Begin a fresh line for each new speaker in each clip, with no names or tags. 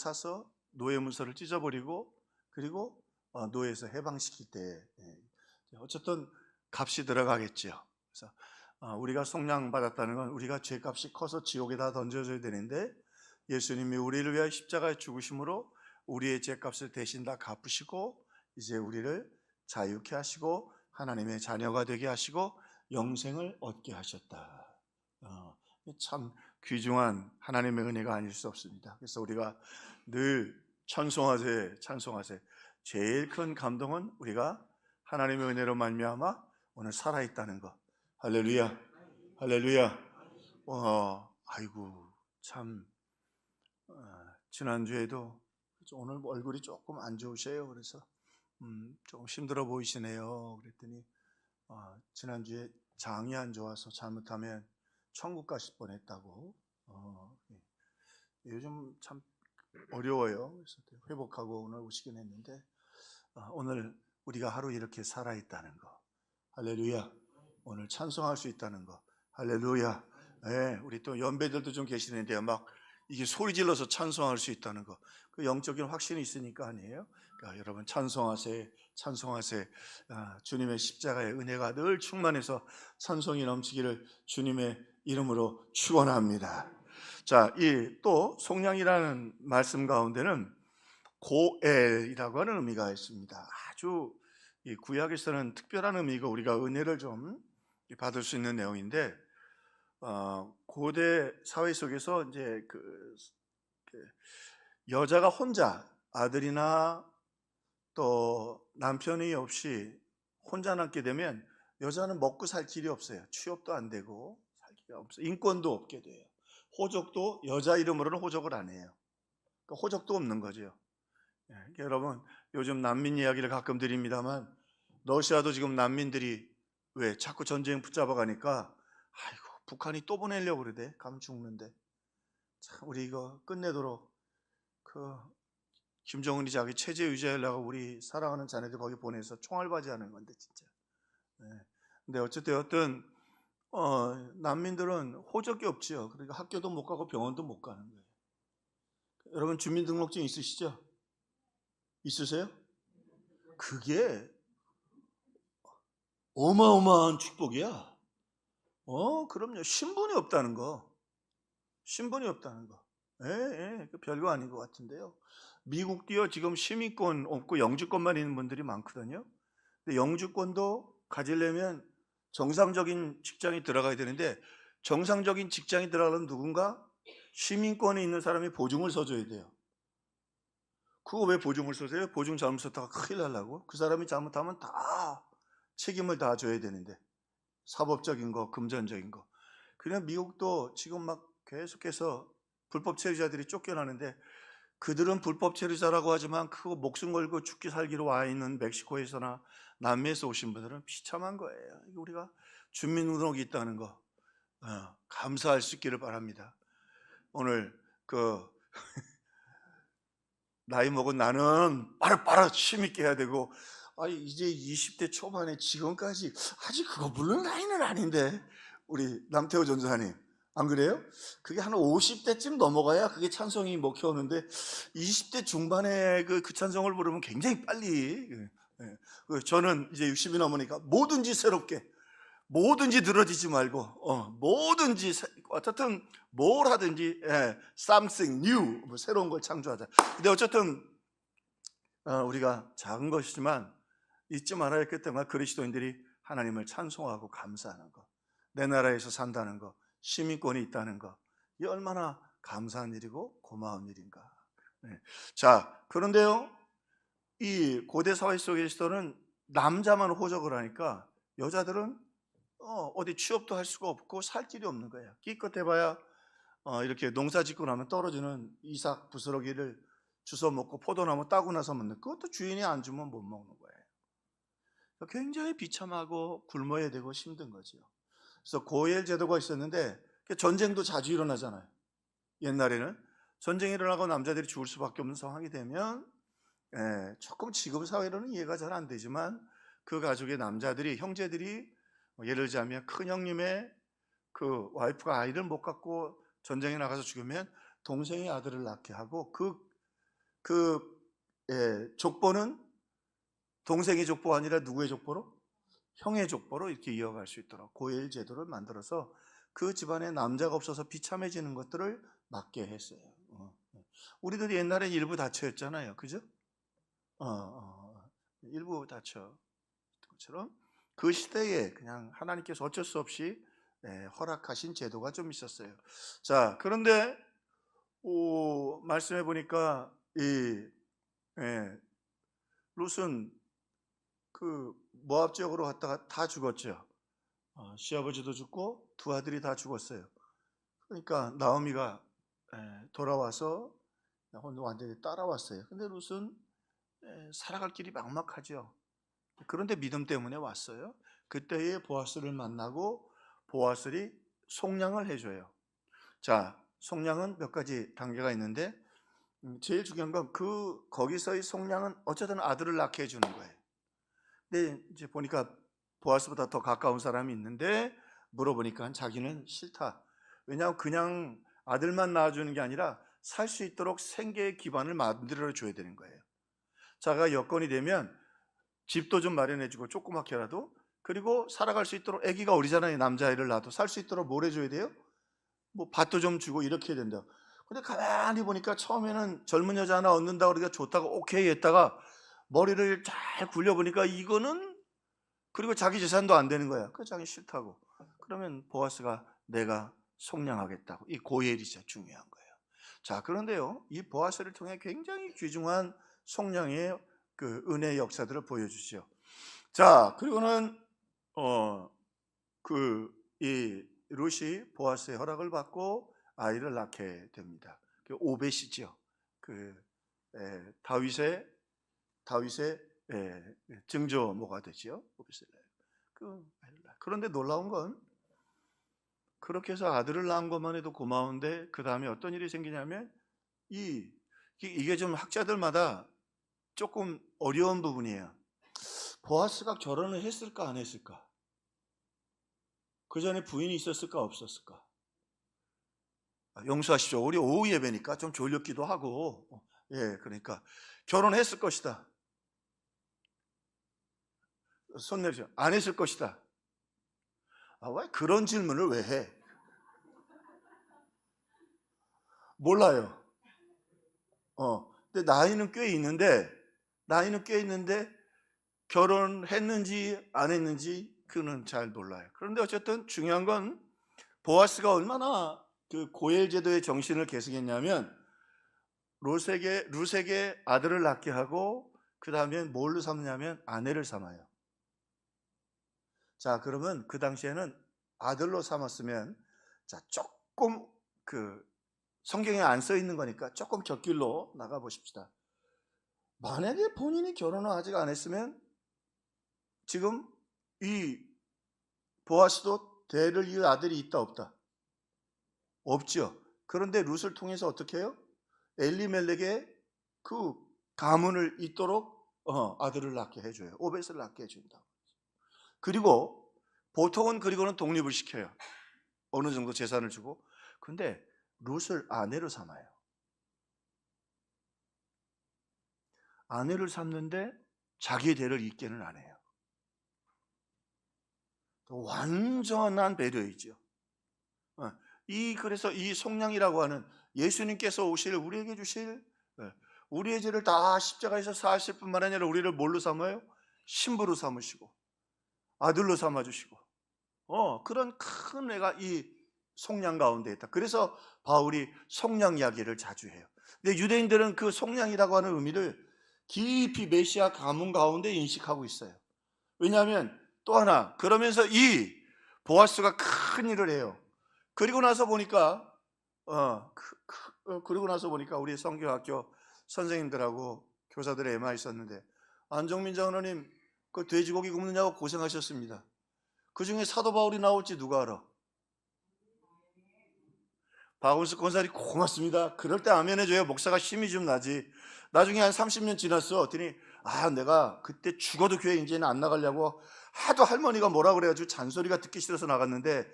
사서 노예 문서를 찢어버리고 그리고 노예에서 해방시킬 때 어쨌든 값이 들어가겠죠. 그래서 우리가 속량 받았다는 건 우리가 죄값이 커서 지옥에다 던져져야 되는데 예수님이 우리를 위하여 십자가에 죽으심으로 우리의 죄값을 대신 다 갚으시고 이제 우리를 자유케 하시고 하나님의 자녀가 되게 하시고 영생을 얻게 하셨다. 참 귀중한 하나님의 은혜가 아닐 수 없습니다. 그래서 우리가 늘 찬송하세 찬송하세. 제일 큰 감동은 우리가 하나님의 은혜로 말미암아 오늘 살아있다는 것. 할렐루야 할렐루야. 아이고 참 지난주에도 오늘 얼굴이 조금 안 좋으세요. 그래서 조금 힘들어 보이시네요. 그랬더니 지난주에 장이 안 좋아서 잘못하면 천국 가실 뻔했다고. 요즘 참 어려워요. 그래서 회복하고 오늘 오시긴 했는데 오늘 우리가 하루 이렇게 살아있다는 거. 할렐루야. 오늘 찬송할 수 있다는 거. 할렐루야. 네, 우리 또 연배들도 좀 계시는데요. 막 이게 소리 질러서 찬송할 수 있다는 거. 그 영적인 확신이 있으니까 아니에요. 그러니까 여러분 찬송하세 찬송하세. 주님의 십자가의 은혜가 늘 충만해서 찬송이 넘치기를 주님의 이름으로 축원합니다. 자, 이 또 속량이라는 말씀 가운데는 고엘이라고 하는 의미가 있습니다. 아주 이 구약에서는 특별한 의미가 우리가 은혜를 좀 받을 수 있는 내용인데 고대 사회 속에서 이제 그 여자가 혼자 아들이나 또 남편이 없이 혼자 남게 되면 여자는 먹고 살 길이 없어요. 취업도 안 되고 살 길이 없어요. 인권도 없게 돼요. 호적도 여자 이름으로는 호적을 안 해요. 그러니까 호적도 없는 거죠. 그러니까 여러분 요즘 난민 이야기를 가끔 드립니다만 러시아도 지금 난민들이 왜 자꾸 전쟁 붙잡아 가니까 아이고 북한이 또 보내려고 그러대. 가면 죽는데. 참 우리 이거 끝내도록 김정은이 자기 체제 유지하려고 우리 사랑하는 자네들 거기 보내서 총알바지하는 건데 진짜. 근데 어쨌든 난민들은 호적이 없지요. 그러니까 학교도 못 가고 병원도 못 가는 거예요. 여러분 주민등록증 있으시죠? 있으세요? 그게 어마어마한 축복이야. 그럼요. 신분이 없다는 거. 신분이 없다는 거. 별거 아닌 것 같은데요. 미국도요, 지금 시민권 없고 영주권만 있는 분들이 많거든요. 근데 영주권도 가지려면 정상적인 직장에 들어가야 되는데 정상적인 직장에 들어가려면 누군가 시민권에 있는 사람이 보증을 서줘야 돼요. 그거 왜 보증을 서세요? 보증 잘못 썼다가 큰일 나려고? 그 사람이 잘못하면 다 책임을 다 져야 되는데 사법적인 거, 금전적인 거. 그냥 미국도 지금 막 계속해서 불법 체류자들이 쫓겨나는데 그들은 불법 체류자라고 하지만 그거 목숨 걸고 죽기 살기로 와 있는 멕시코에서나 남미에서 오신 분들은 비참한 거예요. 우리가 주민등록이 있다는 거 감사할 수 있기를 바랍니다. 오늘 나이 먹은 나는 빠르빠르 힘있게 해야 되고 이제 20대 초반에 지금까지 아직 그거 물론 나이는 아닌데 우리 남태호 전사님 안 그래요? 그게 한 50대쯤 넘어가야 그게 찬송이 먹혀오는데 20대 중반에 그 찬송을 부르면 굉장히 빨리. 저는 이제 60이 넘으니까 뭐든지 새롭게 뭐든지 늘어지지 말고 뭐든지 어쨌든 뭘 하든지 something new 뭐 새로운 걸 창조하자. 근데 어쨌든 우리가 작은 것이지만 잊지 말아야 했겠던 그리스도인들이 하나님을 찬송하고 감사하는 것, 내 나라에서 산다는 것, 시민권이 있다는 것, 이 얼마나 감사한 일이고 고마운 일인가. 자, 그런데요, 이 고대 사회 속에서는 남자만 호적을 하니까 여자들은 어디 취업도 할 수가 없고 살 길이 없는 거예요. 기껏 해봐야 이렇게 농사 짓고 나면 떨어지는 이삭 부스러기를 주워 먹고 포도나무 따고 나서 먹는, 그것도 주인이 안 주면 못 먹는 거예요. 굉장히 비참하고 굶어야 되고 힘든 거죠. 그래서 고엘 제도가 있었는데 전쟁도 자주 일어나잖아요. 옛날에는 전쟁이 일어나고 남자들이 죽을 수밖에 없는 상황이 되면 조금 지금 사회로는 이해가 잘 안 되지만 그 가족의 남자들이, 형제들이 예를 들자면 큰 형님의 그 와이프가 아이를 못 갖고 전쟁에 나가서 죽으면 동생이 아들을 낳게 하고 그 그 족보는 동생의 족보가 아니라 누구의 족보로? 형의 족보로 이렇게 이어갈 수 있도록 고엘 제도를 만들어서 그 집안에 남자가 없어서 비참해지는 것들을 막게 했어요. 우리들이 옛날에 일부 다처였잖아요, 그죠? 일부 다처 것처럼 그 시대에 그냥 하나님께서 어쩔 수 없이 허락하신 제도가 좀 있었어요. 자, 그런데 말씀해 보니까 이 룻은 그 모압 지역으로 갔다가 다 죽었죠. 시아버지도 죽고 두 아들이 다 죽었어요. 그러니까 나오미가 돌아와서 완전히 따라왔어요. 근데 룻은 살아갈 길이 막막하죠. 그런데 믿음 때문에 왔어요. 그때에 보아스를 만나고 보아스이 속량을 해줘요. 자, 속량은 몇 가지 단계가 있는데 제일 중요한 건 거기서의 속량은 어쨌든 아들을 낳게 해주는 거예요. 근데 이제 보니까 보아스보다 더 가까운 사람이 있는데 물어보니까 자기는 싫다. 왜냐하면 그냥 아들만 낳아주는 게 아니라 살 수 있도록 생계의 기반을 만들어 줘야 되는 거예요. 자가 여건이 되면 집도 좀 마련해주고 조그맣게라도, 그리고 살아갈 수 있도록, 아기가 어리잖아요. 남자아이를 낳아도 살 수 있도록 뭘 해줘야 돼요? 뭐 밭도 좀 주고 이렇게 해야 된다. 근데 가만히 보니까 처음에는 젊은 여자 하나 얻는다고 그러니까 좋다고 오케이 했다가 머리를 잘 굴려보니까 이거는, 그리고 자기 재산도 안 되는 거야. 그래서 자기 싫다고. 그러면 보아스가 내가 속량하겠다고. 이 고엘이 진짜 중요한 거예요. 자, 그런데요, 이 보아스를 통해 굉장히 귀중한 속량의 그 은혜의 역사들을 보여주죠. 자, 그리고는 이 룻이 보아스의 허락을 받고 아이를 낳게 됩니다. 그 오벳이죠. 다윗의 증조모가 되죠. 그런데 놀라운 건, 그렇게 해서 아들을 낳은 것만 해도 고마운데 그 다음에 어떤 일이 생기냐면 이게 좀 학자들마다 조금 어려운 부분이에요. 보아스가 결혼을 했을까 안 했을까? 그 전에 부인이 있었을까 없었을까? 용서하십시오. 우리 오후 예배니까 좀 졸렸기도 하고, 그러니까 결혼했을 것이다. 손 내리죠. 안 했을 것이다. 왜 그런 질문을 왜 해? 몰라요. 근데 나이는 꽤 있는데 결혼했는지 안 했는지 그는 잘 몰라요. 그런데 어쨌든 중요한 건 보아스가 얼마나 그 고엘 제도의 정신을 계승했냐면 룻에게 아들을 낳게 하고 그 다음에 뭘로 삼냐면 아내를 삼아요. 자, 그러면 그 당시에는 아들로 삼았으면, 자, 조금 성경에 안 써 있는 거니까 조금 곁길로 나가 보십시다. 만약에 본인이 결혼을 아직 안 했으면 지금 이 보아스도 대를 이을 아들이 있다 없다? 없죠. 그런데 룻을 통해서 어떻게 해요? 엘리멜렉의 그 가문을 잇도록 아들을 낳게 해줘요. 오벳을 낳게 해준다. 그리고 보통은 그리고는 독립을 시켜요. 어느 정도 재산을 주고. 근데 룻을 아내로 삼아요. 아내를 삼는데 자기의 대를 잇게는 안 해요. 완전한 배려이죠. 그래서 이 속량이라고 하는, 예수님께서 우리에게 주실 우리의 죄를 다 십자가에서 사하실 뿐만 아니라 우리를 뭘로 삼아요? 신부로 삼으시고 아들로 삼아주시고, 그런 큰 애가 이 속량 가운데 있다. 그래서 바울이 속량 이야기를 자주 해요. 근데 유대인들은 그 속량이라고 하는 의미를 깊이 메시아 가문 가운데 인식하고 있어요. 왜냐하면 또 하나, 그러면서 이 보아스가 큰 일을 해요. 그리고 나서 보니까 우리 성경학교 선생님들하고 교사들의 애마 있었는데, 안정민 장로님 그 돼지고기 굽느냐고 고생하셨습니다. 그 중에 사도 바울이 나올지 누가 알아? 박원숙 권사님 고맙습니다. 그럴 때 아멘 해줘요. 목사가 힘이 좀 나지. 나중에 한 30년 지났어. 그랬더니 내가 그때 죽어도 교회 이제는 안 나가려고 하도 할머니가 뭐라 그래가지고 잔소리가 듣기 싫어서 나갔는데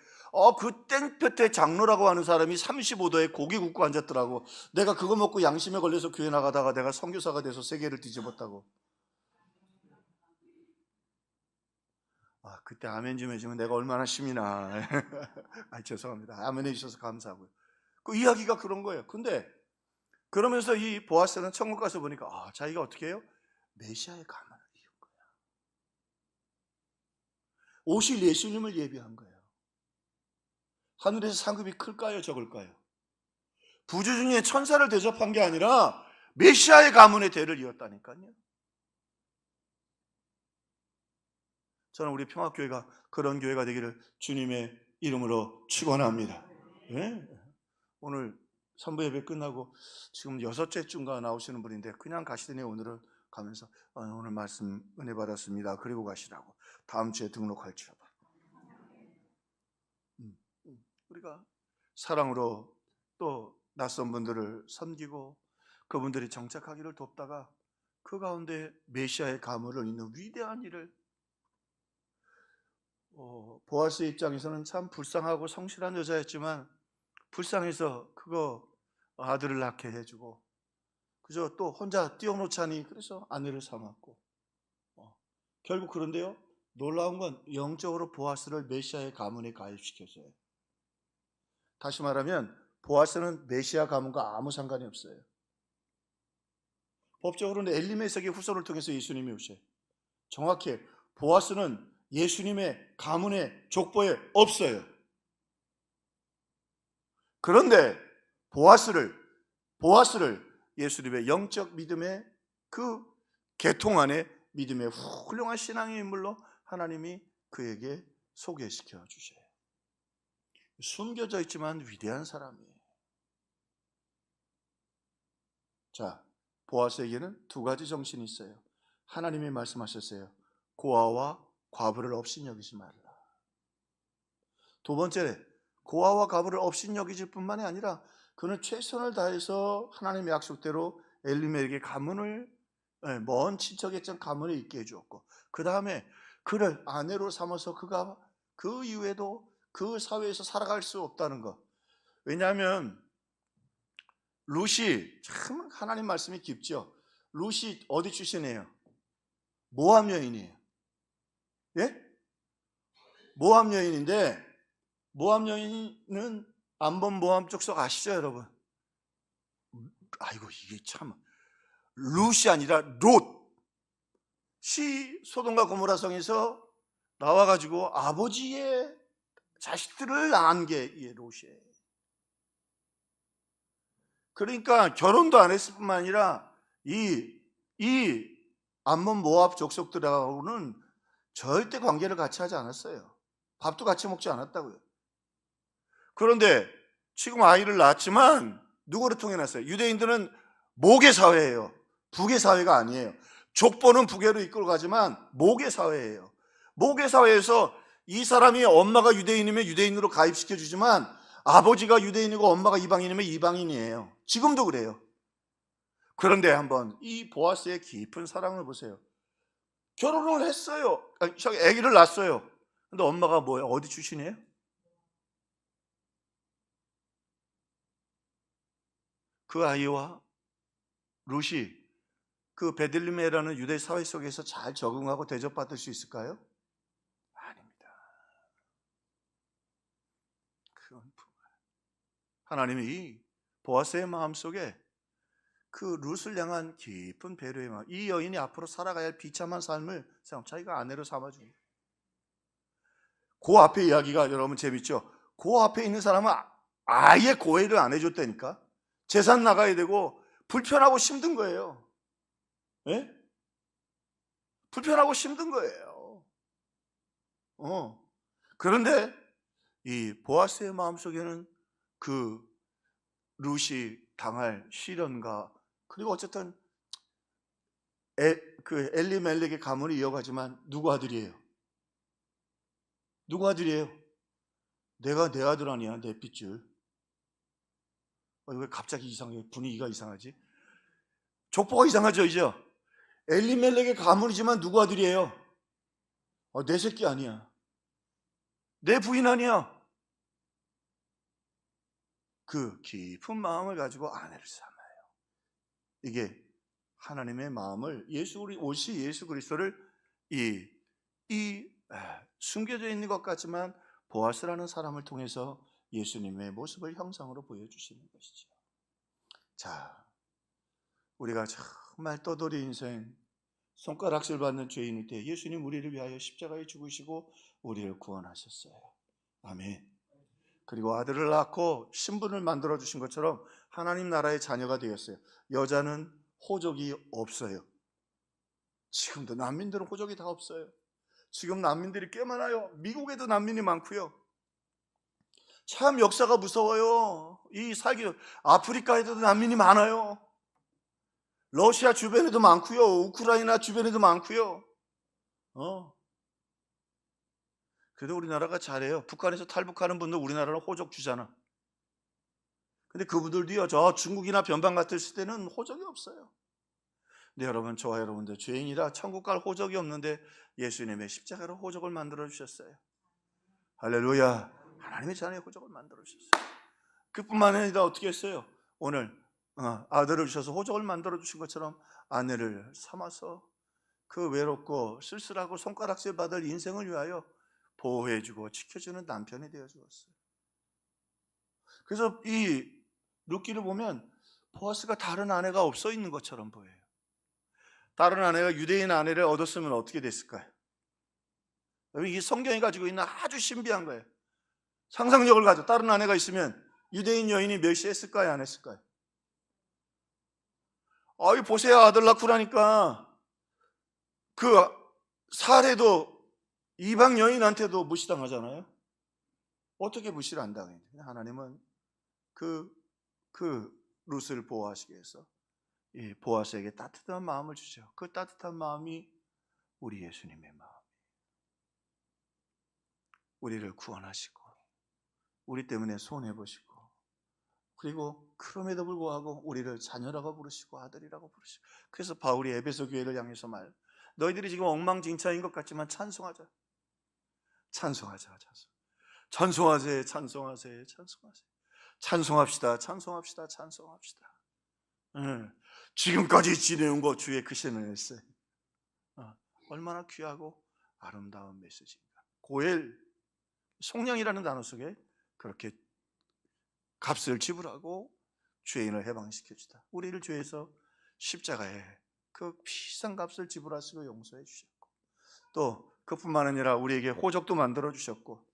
그 땡볕에 장로라고 하는 사람이 35도에 고기 굽고 앉았더라고. 내가 그거 먹고 양심에 걸려서 교회 나가다가 내가 선교사가 돼서 세계를 뒤집었다고. 그때 아멘 좀 해주면 내가 얼마나 힘이 나. 죄송합니다. 아멘 해주셔서 감사하고요. 그 이야기가 그런 거예요. 근데 그러면서 이 보아스는 천국 가서 보니까 자기가 어떻게 해요? 메시아의 가문을 이룬 거야. 오실 예수님을 예비한 거예요. 하늘에서 상급이 클까요, 적을까요? 부주 중에 천사를 대접한 게 아니라 메시아의 가문의 대를 이었다니까요. 저는 우리 평화교회가 그런 교회가 되기를 주님의 이름으로 축원합니다. 네? 오늘 선부 예배 끝나고 지금 6째쯤가 나오시는 분인데 그냥 가시더니 오늘은 가면서 오늘 말씀 은혜 받았습니다. 그리고 가시라고. 다음 주에 등록할지어다. 우리가 사랑으로 또 낯선 분들을 섬기고 그분들이 정착하기를 돕다가 그 가운데 메시아의 가문을 잇는 위대한 일을 보아스의 입장에서는 참 불쌍하고 성실한 여자였지만 불쌍해서 그거 아들을 낳게 해주고 그저 또 혼자 띄워놓자니 그래서 아내를 삼았고 결국 그런데요 놀라운 건 영적으로 보아스를 메시아의 가문에 가입시켰어요. 다시 말하면 보아스는 메시아 가문과 아무 상관이 없어요. 법적으로는 엘리메섹의 후손을 통해서 예수님이 오셔요. 정확히 보아스는 예수님의 가문의 족보에 없어요. 그런데 보아스를 예수님의 영적 믿음의 그 계통 안에 믿음의 훌륭한 신앙의 인물로 하나님이 그에게 소개시켜 주셔요. 숨겨져 있지만 위대한 사람이에요. 자, 보아스에게는 두 가지 정신이 있어요. 하나님이 말씀하셨어요. 고아와 과부를 업신여기지 말라. 두 번째, 고아와 과부를 업신여기질 뿐만이 아니라 그는 최선을 다해서 하나님의 약속대로 엘리멜에게 가문을 먼 친척의 가문을 있게 해주었고 그 다음에 그를 아내로 삼아서 그가 그 이후에도 그 사회에서 살아갈 수 없다는 것. 왜냐하면 룻이 참 하나님 말씀이 깊죠. 룻이 어디 출신이에요? 모압 여인이에요. 예? 모압 여인인데 모압 여인은 암본 모압 족속 아시죠, 여러분? 아이고 이게 참 룻이 아니라 롯이 소돔과 고모라 성에서 나와가지고 아버지의 자식들을 낳은 게 이 롯이에요. 그러니까 결혼도 안 했을 뿐만 아니라 이 암몬 모압 족속들하고는 절대 관계를 같이 하지 않았어요. 밥도 같이 먹지 않았다고요. 그런데 지금 아이를 낳았지만 누구를 통해 낳았어요? 유대인들은 목의 사회예요. 북의 사회가 아니에요. 족보는 북에로 이끌어 가지만 목의 사회예요. 목의 사회에서 이 사람이 엄마가 유대인이면 유대인으로 가입시켜 주지만 아버지가 유대인이고 엄마가 이방인이면 이방인이에요. 지금도 그래요. 그런데 한번 이 보아스의 깊은 사랑을 보세요. 결혼을 했어요. 아기를 낳았어요. 근데 엄마가 뭐예요? 어디 출신이에요? 그 아이와 룻이 그 베들레헴이라는 유대 사회 속에서 잘 적응하고 대접받을 수 있을까요? 아닙니다. 하나님이 보아스의 마음속에 그 룻을 향한 깊은 배려의 마음, 이 여인이 앞으로 살아가야 할 비참한 삶을 자기가 아내로 삼아줍니다. 그 앞에 이야기가 여러분 재밌죠? 그 앞에 있는 사람은 아예 고해를 안 해줬다니까. 재산 나가야 되고 불편하고 힘든 거예요. 예? 불편하고 힘든 거예요. 그런데 이 보아스의 마음속에는 그 룻이 당할 시련과 그리고 어쨌든 그 엘리멜렉의 가문을 이어가지만 누구 아들이에요? 누구 아들이에요? 내가 내 아들 아니야, 내 핏줄. 왜 갑자기 이상해? 분위기가 이상하지? 족보가 이상하죠, 이제? 엘리멜렉의 가문이지만 누구 아들이에요? 내 새끼 아니야. 내 부인 아니야. 그 깊은 마음을 가지고 아내를 삼아요. 이게 하나님의 마음을 우리 옷이 예수 그리스도를 숨겨져 있는 것 같지만 보아스라는 사람을 통해서 예수님의 모습을 형상으로 보여주시는 것이죠. 자, 우리가 정말 떠돌이 인생, 손가락질 받는 죄인일 때 예수님 우리를 위하여 십자가에 죽으시고 우리를 구원하셨어요. 아멘. 그리고 아들을 낳고 신분을 만들어 주신 것처럼 하나님 나라의 자녀가 되었어요. 여자는 호적이 없어요. 지금도 난민들은 호적이 다 없어요. 지금 난민들이 꽤 많아요. 미국에도 난민이 많고요. 참 역사가 무서워요. 아프리카에도 난민이 많아요. 러시아 주변에도 많고요. 우크라이나 주변에도 많고요. 그래도 우리나라가 잘해요. 북한에서 탈북하는 분들 우리나라는 호적 주잖아. 근데 그분들도요, 저 중국이나 변방 같았을 때는 호적이 없어요. 근데 여러분, 저와 여러분들 죄인이라 천국 갈 호적이 없는데 예수님의 십자가로 호적을 만들어 주셨어요. 할렐루야. 하나님의 자녀의 호적을 만들어 주셨어요. 그뿐만 아니라 어떻게 했어요? 오늘 아들을 주셔서 호적을 만들어 주신 것처럼 아내를 삼아서 그 외롭고 쓸쓸하고 손가락질 받을 인생을 위하여 보호해주고 지켜주는 남편이 되어 주었어요. 그래서 이 룻기를 보면 보아스가 다른 아내가 없어 있는 것처럼 보여요. 다른 아내가 유대인 아내를 얻었으면 어떻게 됐을까요? 이 성경이 가지고 있는 아주 신비한 거예요. 상상력을 가져 다른 아내가 있으면 유대인 여인이 멸시했을까요? 안 했을까요? 보세요, 아들 낳고라니까 그 사례도 이방 여인한테도 무시당하잖아요. 어떻게 무시를 안 당해요? 하나님은 그 룻을 보호하시기 위해서 이 보아스에게 따뜻한 마음을 주죠. 그 따뜻한 마음이 우리 예수님의 마음. 우리를 구원하시고 우리 때문에 손해보시고 그리고 그럼에도 불구하고 우리를 자녀라고 부르시고 아들이라고 부르시고 그래서 바울이 에베소 교회를 향해서 너희들이 지금 엉망진창인 것 같지만 찬송하자. 찬송하자. 찬송하세. 찬송하세. 찬송하세. 찬송합시다. 찬송합시다. 찬송합시다. 지금까지 지내온 거 주의 크신을 했어요. 얼마나 귀하고 아름다운 메시지인가. 고엘, 속량이라는 단어 속에 그렇게 값을 지불하고 죄인을 해방시켜주다. 우리를 죄에서 십자가에 그 비싼 값을 지불하시고 용서해 주셨고 또 그뿐만 아니라 우리에게 호적도 만들어 주셨고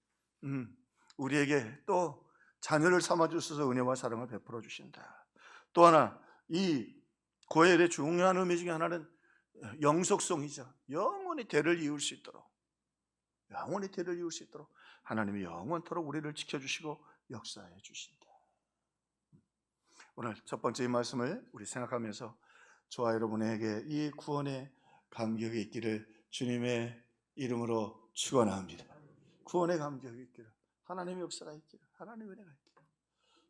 우리에게 또 자녀를 삼아 주셔서 은혜와 사랑을 베풀어 주신다. 또 하나 이 고엘의 중요한 의미 중에 하나는 영속성이죠. 영원히 대를 이을 수 있도록 하나님이 영원토록 우리를 지켜주시고 역사해 주신다. 오늘 첫 번째 이 말씀을 우리 생각하면서 저와 여러분에게 이 구원의 감격이 있기를 주님의 이름으로 축원합니다. 구원의 감격이 있기를, 하나님의 역사가 있기를, 하나님의 은혜가 있기를.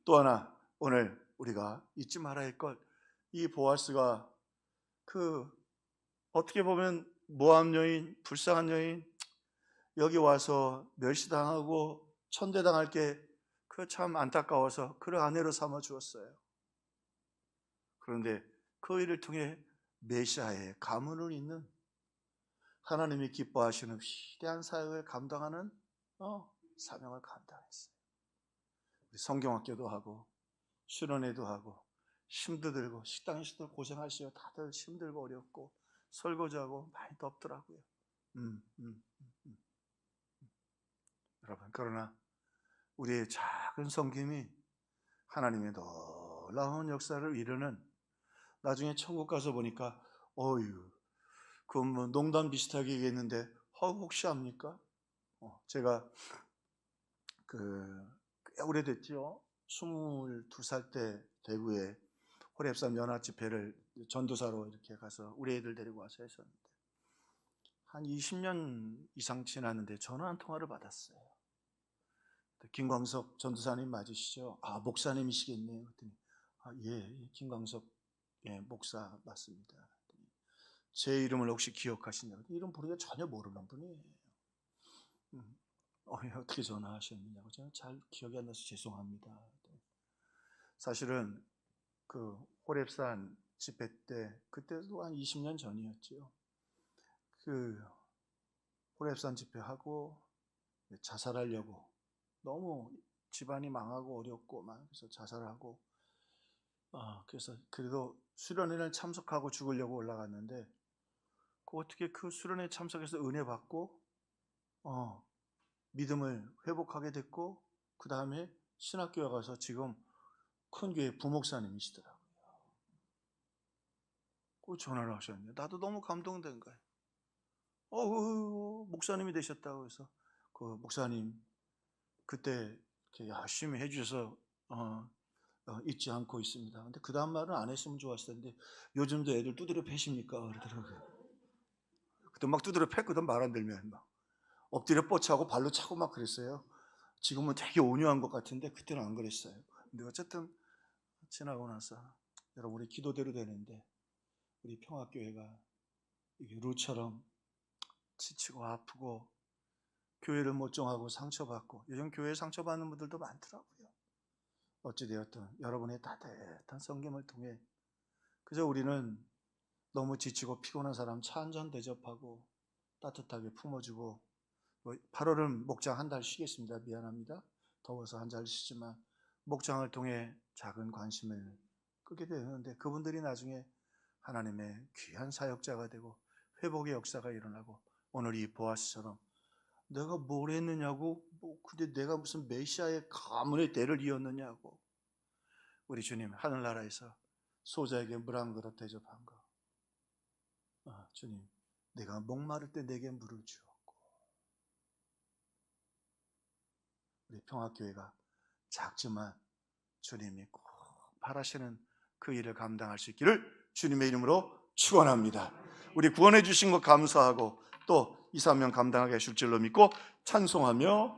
또 하나 오늘 우리가 잊지 말아야 할 것, 이 보아스가 어떻게 보면 모함 여인, 불쌍한 여인, 여기 와서 멸시당하고 천대당할 게 참 안타까워서 그를 아내로 삼아 주었어요. 그런데 그 일을 통해 메시아의 가문을 잇는 하나님이 기뻐하시는 위대한 사역을 감당하는 사명을 감당했어요. 성경학교도 하고 수련회도 하고 힘도 들고 식당에서도 고생하시죠. 다들 힘들고 어렵고 설거지하고 많이 덥더라고요. 여러분, 그러나 우리의 작은 섬김이 하나님의 놀라운 역사를 이루는, 나중에 천국 가서 보니까 그건 뭐 농담 비슷하게 얘기했는데 혹시 압니까? 제가 꽤 오래됐죠. 22살 때 대구에 호랩산 연합 집회를 전도사로 이렇게 가서 우리 애들 데리고 와서 했었는데 한 20년 이상 지났는데 전화 한 통화를 받았어요. 김광석 전도사님 맞으시죠? 목사님이시겠네요. 그랬더니 예, 김광석 목사 맞습니다. 제 이름을 혹시 기억하시냐고. 이름 부르기가 전혀 모르는 분이에요. 어떻게 전화하셨느냐고. 저는 잘 기억이 안 나서 죄송합니다. 사실은 그 호렙산 집회 때, 그때도 한 20년 전이었지요. 그 호렙산 집회하고 자살하려고, 너무 집안이 망하고 어렵고 막 그래서 자살하고, 그래서 그래도 수련회를 참석하고 죽으려고 올라갔는데, 어떻게 그 수련회 참석해서 은혜 받고 믿음을 회복하게 됐고, 그 다음에 신학교에 가서 지금 큰 교회 부목사님이시더라고요. 그 전화를 하셨는데 나도 너무 감동된 거예요. 목사님이 되셨다고 해서, 그 목사님 그때 이렇게 열심히 해주셔서 잊지 않고 있습니다. 근데 그 다음 말은 안 했으면 좋았을 텐데, 요즘도 애들 두드려 패십니까? 그러더라고요. 그때 막 두드려 팼거든, 말 안 들면. 막 엎드려 뻗쳐하고 발로 차고 막 그랬어요. 지금은 되게 온유한 것 같은데 그때는 안 그랬어요. 근데 어쨌든 지나고 나서 여러분, 우리 기도대로 되는데 우리 평화교회가 이게 루처럼 지치고 아프고 교회를 못 정하고 상처받고, 요즘 교회에 상처받는 분들도 많더라고요. 어찌되었든 여러분의 따뜻한 성김을 통해 그저 우리는 너무 지치고 피곤한 사람 차 한잔 대접하고 따뜻하게 품어주고, 8월은 목장 한 달 쉬겠습니다. 미안합니다. 더워서 한 달 쉬지만 목장을 통해 작은 관심을 끄게 되는데, 그분들이 나중에 하나님의 귀한 사역자가 되고 회복의 역사가 일어나고, 오늘 이 보아스처럼 내가 뭘 했느냐고, 근데 내가 무슨 메시아의 가문의 대를 이었느냐고, 우리 주님 하늘나라에서 소자에게 물 한 그릇 대접한 거, 주님 내가 목마를 때 내게 물을 주었고, 우리 평화교회가 작지만 주님이 꼭 바라시는 그 일을 감당할 수 있기를 주님의 이름으로 축원합니다. 우리 구원해 주신 것 감사하고 또 2, 3년 감당하게 하실 줄로 믿고 찬송하며